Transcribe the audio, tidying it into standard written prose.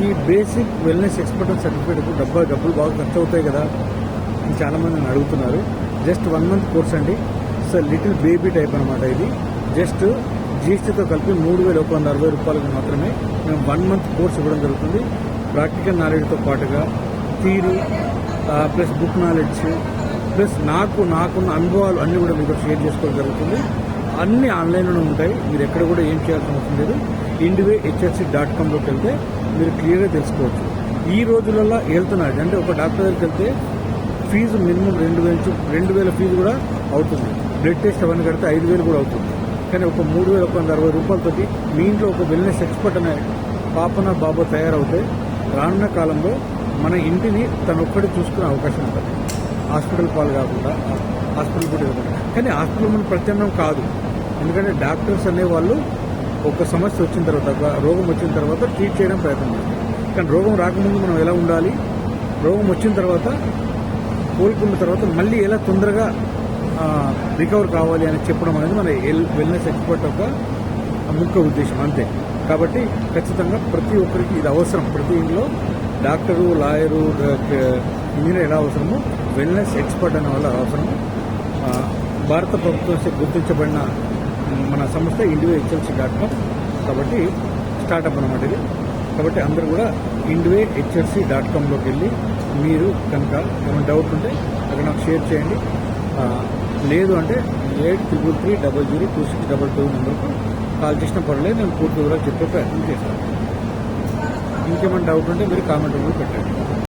ఈ basic wellness expert సర్టిఫికేట్కు డబ్బులు బాగా ఖర్చు అవుతాయి కదా అని చాలామంది నన్ను అడుగుతున్నారు. జస్ట్ 1 month కోర్స్ అండి. సార్ లిటిల్ బేబీ టైప్ అనమాట. ఇది జస్ట్ జీఎస్టీతో కలిపి 3,160 రూపాయలకు మాత్రమే మేము 1 month కోర్స్ ఇవ్వడం జరుగుతుంది. ప్రాక్టికల్ నాలెడ్జ్తో పాటుగా theory plus book knowledge plus నాకున్న అనుభవాలు అన్నీ కూడా మీతో షేర్ చేసుకోవడం జరుగుతుంది. అన్నీ ఆన్లైన్లోనే ఉంటాయి. మీరు ఎక్కడ కూడా ఏం చేయాల్సిన అవసరం లేదు. indwayhsc.comలోకి వెళ్తే మీరు క్లియర్గా తెలుసుకోవచ్చు. ఈ రోజులలో వెళ్తున్నారు అంటే ఒక డాక్టర్ దగ్గరికి వెళ్తే ఫీజు మినిమం 2,000 ఫీజు కూడా అవుతుంది. బ్లడ్ టెస్ట్ అవన్నీ కడితే 5,000 కూడా అవుతుంది. కానీ ఒక 3,160 రూపాయలతోటి మీ ఇంట్లో ఒక వెల్నెస్ ఎక్స్పర్ట్ అనే పాపన బాబు తయారవుతే రానున్న కాలంలో మన ఇంటిని తనొక్కడి చూసుకునే అవకాశం ఉంటుంది. హాస్పిటల్ పాలు కాకుండా హాస్పిటల్ కూడా ఇవ్వకుండా. కానీ హాస్పిటల్ మన ప్రత్యామ్నాయం కాదు. ఎందుకంటే డాక్టర్స్ అనేవాళ్ళు ఒక సమస్య వచ్చిన తర్వాత రోగం వచ్చిన తర్వాత ట్రీట్ చేయడం ప్రయత్నం చేస్తారు. కానీ రోగం రాకముందు మనం ఎలా ఉండాలి, రోగం వచ్చిన తర్వాత కోలుకున్న తర్వాత మళ్ళీ ఎలా తొందరగా రికవర్ కావాలి అని చెప్పడం అనేది మన వెల్నెస్ ఎక్స్పర్ట్ యొక్క ముఖ్య ఉద్దేశం అంతే. కాబట్టి ఖచ్చితంగా ప్రతి ఒక్కరికి ఇది అవసరం. ప్రతి ఇంట్లో డాక్టరు, లాయరు, ఇంజనీర్ ఎలా అవసరమో వెల్నెస్ ఎక్స్పర్ట్ అనే వాళ్ళ అవసరము. భారత ప్రభుత్వం గుర్తించబడిన మన సంస్థ indwayhsc.com. కాబట్టి స్టార్టప్ అనమాట ఇది. కాబట్టి అందరూ కూడా indwayhsc.comలోకి వెళ్ళి మీరు కనుక ఏమైనా డౌట్ ఉంటే అక్కడ నాకు షేర్ చేయండి. లేదు అంటే 8333002622 నెంబర్కు కాల్ చేసిన పర్లేదు, నేను పూర్తి వివరాలు చెప్పే ప్రయత్నం చేస్తాను. ఇంకేమైనా డౌట్ ఉంటే మీరు కామెంట్ రూమ్లో పెట్టండి.